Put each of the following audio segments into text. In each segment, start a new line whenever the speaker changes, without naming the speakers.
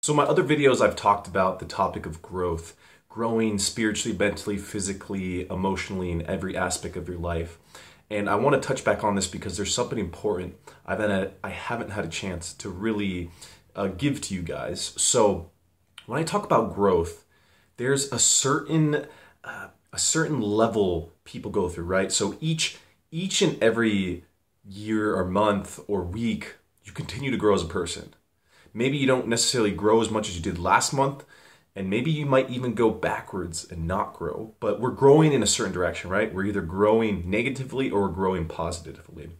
So in my other videos, I've talked about the topic of growth, growing spiritually, mentally, physically, emotionally, in every aspect of your life. And I want to touch back on this because there's something important I haven't had a chance to really give to you guys. So when I talk about growth, there's a certain level people go through, right? So each and every year or month or week, you continue to grow as a person. Maybe you don't necessarily grow as much as you did last month, and maybe you might even go backwards and not grow, but we're growing in a certain direction, right? We're either growing negatively or we're growing positively.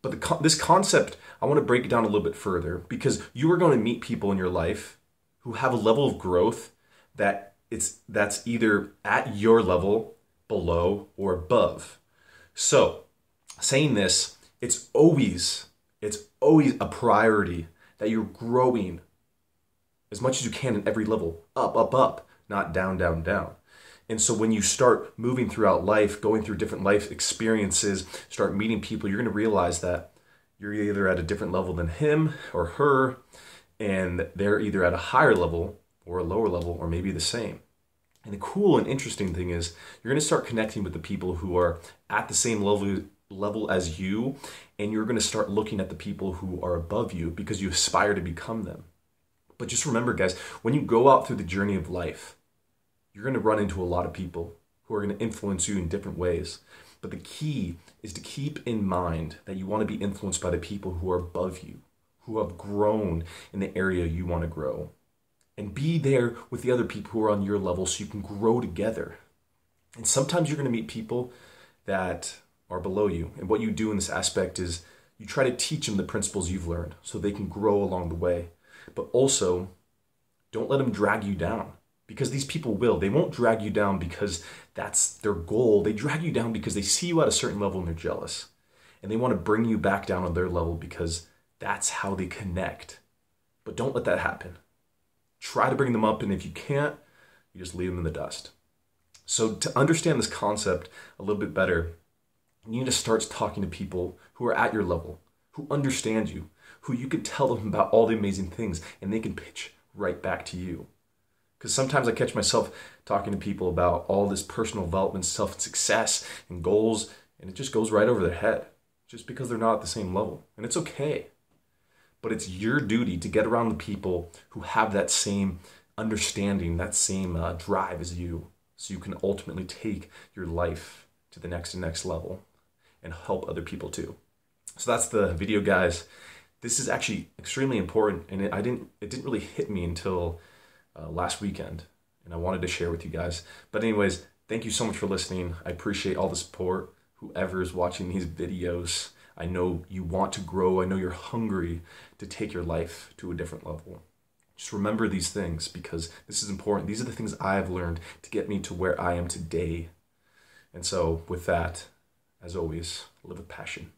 But this concept, I want to break it down a little bit further because you are going to meet people in your life who have a level of growth that's either at your level, below, or above. So, saying this, it's always a priority that you're growing as much as you can in every level, up, not down, down, down. And so when you start moving throughout life, going through different life experiences, start meeting people, you're going to realize that you're either at a different level than him or her, and they're either at a higher level or a lower level, or maybe the same. And the cool and interesting thing is you're going to start connecting with the people who are at the same level as you, and you're going to start looking at the people who are above you because you aspire to become them. But just remember, guys, when you go out through the journey of life, you're going to run into a lot of people who are going to influence you in different ways. But the key is to keep in mind that you want to be influenced by the people who are above you, who have grown in the area you want to grow. And be there with the other people who are on your level so you can grow together. And sometimes you're going to meet people that are below you. And what you do in this aspect is you try to teach them the principles you've learned so they can grow along the way. But also, don't let them drag you down, because these people will. They won't drag you down because that's their goal. They drag you down because they see you at a certain level and they're jealous. And they want to bring you back down on their level because that's how they connect. But don't let that happen. Try to bring them up, and if you can't, you just leave them in the dust. So to understand this concept a little bit better, you need to start talking to people who are at your level, who understand you, who you can tell them about all the amazing things, and they can pitch right back to you. Because sometimes I catch myself talking to people about all this personal development, self-success, and goals, and it just goes right over their head, just because they're not at the same level. And it's okay. But it's your duty to get around the people who have that same understanding, that same drive as you, so you can ultimately take your life to the next and next level and help other people too. So that's the video, guys. This is actually extremely important, and it didn't really hit me until last weekend, and I wanted to share with you guys. But anyways, thank you so much for listening. I appreciate all the support. Whoever is watching these videos, I know you want to grow. I know you're hungry to take your life to a different level. Just remember these things because this is important. These are the things I've learned to get me to where I am today. And so with that, as always, live with passion.